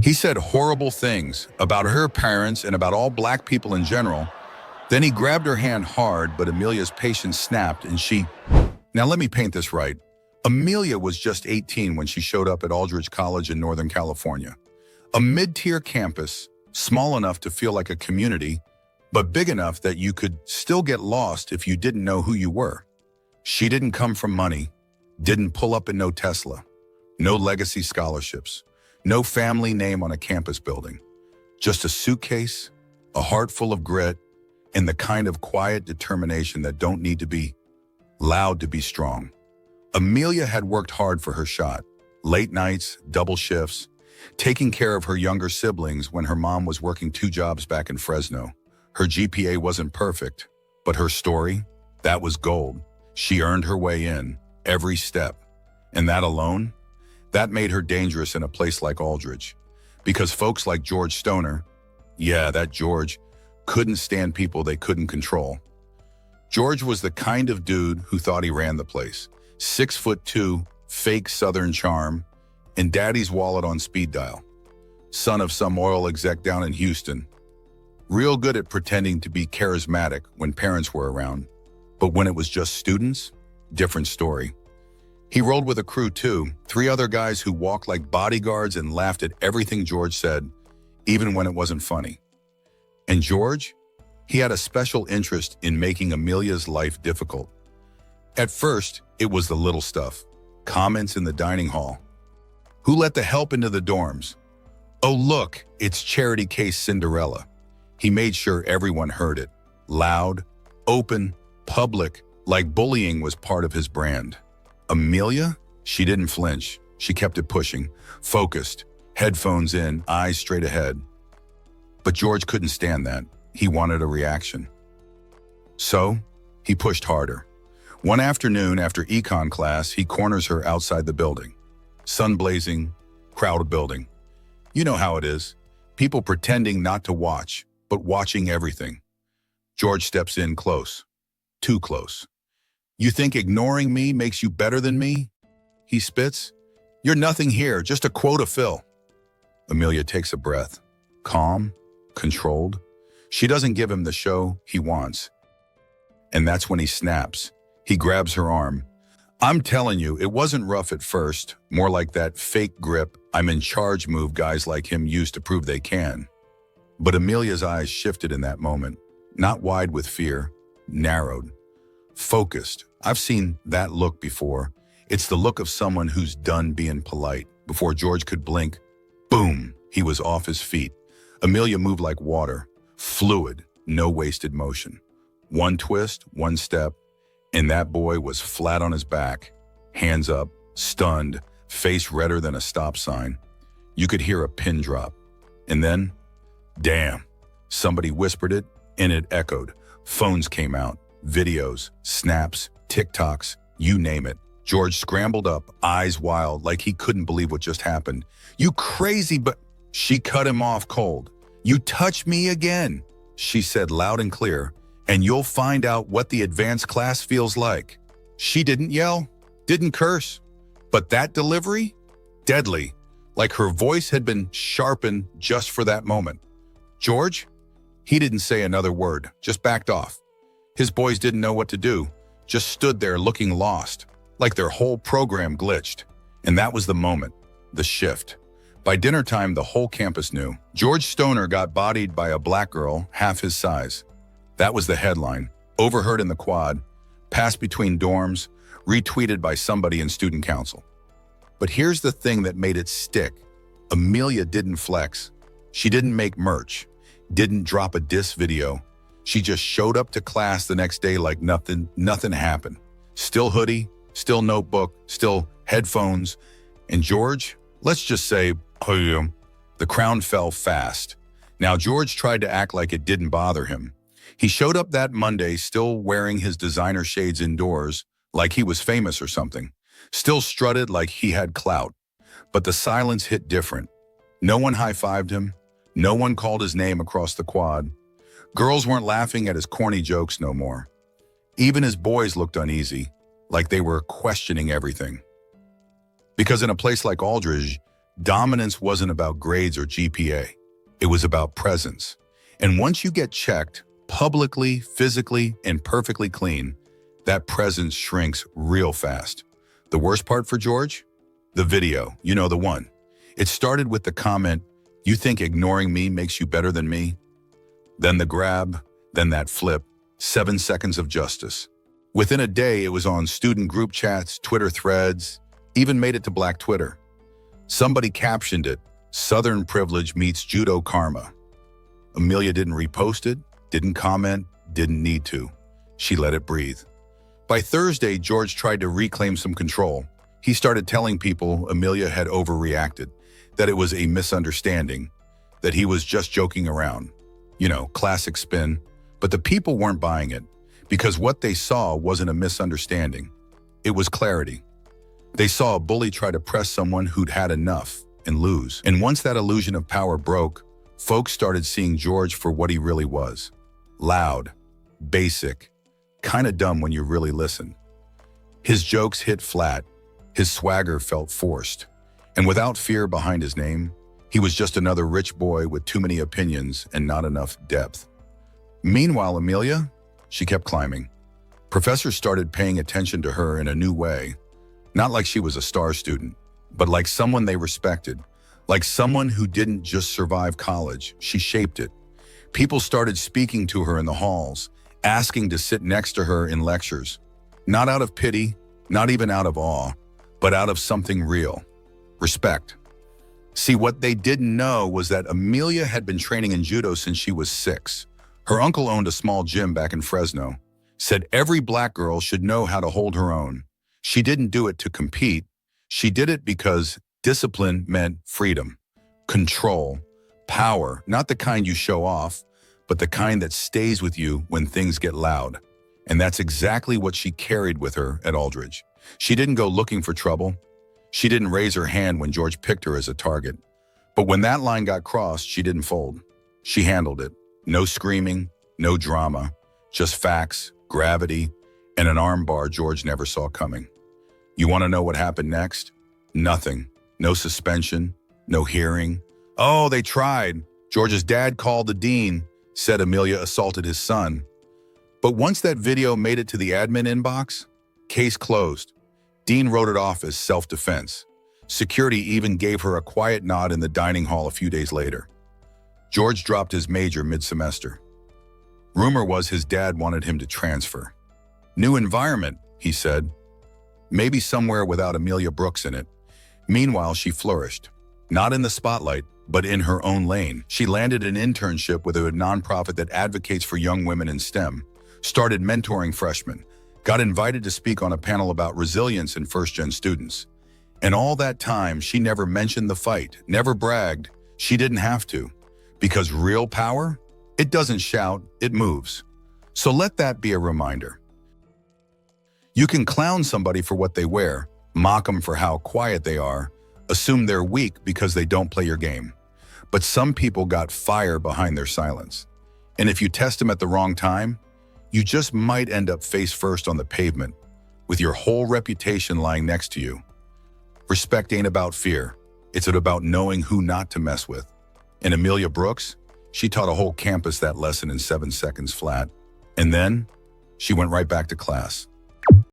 He said horrible things about her parents and about all black people in general. Then he grabbed her hand hard, but Amelia's patience snapped and she... Now let me paint this right. Amelia was just 18 when she showed up at Aldridge College in Northern California. A mid-tier campus, small enough to feel like a community, but big enough that you could still get lost if you didn't know who you were. She didn't come from money, didn't pull up in no Tesla, no legacy scholarships, no family name on a campus building. Just a suitcase, a heart full of grit, and the kind of quiet determination that don't need to be loud to be strong. Amelia had worked hard for her shot. Late nights, double shifts, taking care of her younger siblings when her mom was working 2 jobs back in Fresno. Her GPA wasn't perfect, but her story, that was gold. She earned her way in, every step. And that alone, that made her dangerous in a place like Aldridge. Because folks like George Stoner, yeah, that George, couldn't stand people they couldn't control. George was the kind of dude who thought he ran the place. 6'2", fake Southern charm, and daddy's wallet on speed dial. Son of some oil exec down in Houston. Real good at pretending to be charismatic when parents were around. But when it was just students, different story. He rolled with a crew too, 3 other guys who walked like bodyguards and laughed at everything George said, even when it wasn't funny. And George, he had a special interest in making Amelia's life difficult. At first, it was the little stuff. Comments in the dining hall. Who let the help into the dorms? Oh look, it's Charity Case Cinderella. He made sure everyone heard it. Loud, open, public, like bullying was part of his brand. Amelia? She didn't flinch. She kept it pushing, focused, headphones in, eyes straight ahead. But George couldn't stand that. He wanted a reaction. So, he pushed harder. One afternoon after econ class, he corners her outside the building. Sun blazing, crowded building. You know how it is. People pretending not to watch, but watching everything. George steps in close. Too close. You think ignoring me makes you better than me? He spits. You're nothing here, just a quota fill. Amelia takes a breath. Calm, controlled. She doesn't give him the show he wants. And that's when he snaps. He grabs her arm. I'm telling you, it wasn't rough at first, more like that fake grip, I'm in charge move guys like him use to prove they can. But Amelia's eyes shifted in that moment, not wide with fear, narrowed, focused. I've seen that look before. It's the look of someone who's done being polite. Before George could blink, boom, he was off his feet. Amelia moved like water, fluid, no wasted motion. One twist, one step, and that boy was flat on his back, hands up, stunned, face redder than a stop sign. You could hear a pin drop. And then, damn, somebody whispered it, and it echoed. Phones came out, videos, snaps, TikToks, you name it. George scrambled up, eyes wild, like he couldn't believe what just happened. You crazy, but... She cut him off cold. You touch me again, she said loud and clear, and you'll find out what the advanced class feels like. She didn't yell, didn't curse, but that delivery? Deadly, like her voice had been sharpened just for that moment. George? He didn't say another word, just backed off. His boys didn't know what to do, just stood there looking lost, like their whole program glitched. And that was the moment, the shift. By dinner time, the whole campus knew. George Stoner got bodied by a black girl, half his size. That was the headline. Overheard in the quad, passed between dorms, retweeted by somebody in student council. But here's the thing that made it stick. Amelia didn't flex. She didn't make merch, didn't drop a diss video. She just showed up to class the next day like nothing happened. Still hoodie, still notebook, still headphones. And George, let's just say, the crown fell fast. Now, George tried to act like it didn't bother him. He showed up that Monday still wearing his designer shades indoors, like he was famous or something. Still strutted like he had clout. But the silence hit different. No one high-fived him. No one called his name across the quad. Girls weren't laughing at his corny jokes no more. Even his boys looked uneasy, like they were questioning everything. Because in a place like Aldridge, Dominance wasn't about grades or GPA. It was about presence. And once you get checked, publicly, physically, and perfectly clean, that presence shrinks real fast. The worst part for George? The video, you know the one. It started with the comment, "You think ignoring me makes you better than me?" Then the grab, then that flip, 7 seconds of justice. Within a day, it was on student group chats, Twitter threads, even made it to Black Twitter. Somebody captioned it, "Southern privilege meets judo karma." Amelia didn't repost it, didn't comment, didn't need to. She let it breathe. By Thursday, George tried to reclaim some control. He started telling people Amelia had overreacted, that it was a misunderstanding, that he was just joking around. You know, classic spin. But the people weren't buying it, because what they saw wasn't a misunderstanding. It was clarity. They saw a bully try to press someone who'd had enough and lose. And once that illusion of power broke, folks started seeing George for what he really was. Loud, basic, kind of dumb when you really listen. His jokes hit flat. His swagger felt forced. And without fear behind his name, he was just another rich boy with too many opinions and not enough depth. Meanwhile, Amelia, she kept climbing. Professors started paying attention to her in a new way. Not like she was a star student, but like someone they respected. Like someone who didn't just survive college, she shaped it. People started speaking to her in the halls, asking to sit next to her in lectures. Not out of pity, not even out of awe, but out of something real. Respect. See, what they didn't know was that Amelia had been training in judo since she was 6. Her uncle owned a small gym back in Fresno, said every black girl should know how to hold her own. She didn't do it to compete. She did it because discipline meant freedom, control, power, not the kind you show off, but the kind that stays with you when things get loud. And that's exactly what she carried with her at Aldridge. She didn't go looking for trouble. She didn't raise her hand when George picked her as a target. But when that line got crossed, she didn't fold. She handled it. No screaming, no drama, just facts, gravity, and an armbar George never saw coming. You want to know what happened next? Nothing. No suspension, no hearing. Oh, they tried. George's dad called the dean, said Amelia assaulted his son. But once that video made it to the admin inbox, case closed. Dean wrote it off as self-defense. Security even gave her a quiet nod in the dining hall a few days later. George dropped his major mid-semester. Rumor was his dad wanted him to transfer. New environment, he said. Maybe somewhere without Amelia Brooks in it. Meanwhile, she flourished. Not in the spotlight, but in her own lane. She landed an internship with a nonprofit that advocates for young women in STEM, started mentoring freshmen, got invited to speak on a panel about resilience in first-gen students. And all that time, she never mentioned the fight, never bragged. She didn't have to. Because real power, it doesn't shout, it moves. So let that be a reminder. You can clown somebody for what they wear, mock them for how quiet they are, assume they're weak because they don't play your game. But some people got fire behind their silence. And if you test them at the wrong time, you just might end up face first on the pavement, with your whole reputation lying next to you. Respect ain't about fear. It's about knowing who not to mess with. And Amelia Brooks, she taught a whole campus that lesson in 7 seconds flat. And then she went right back to class.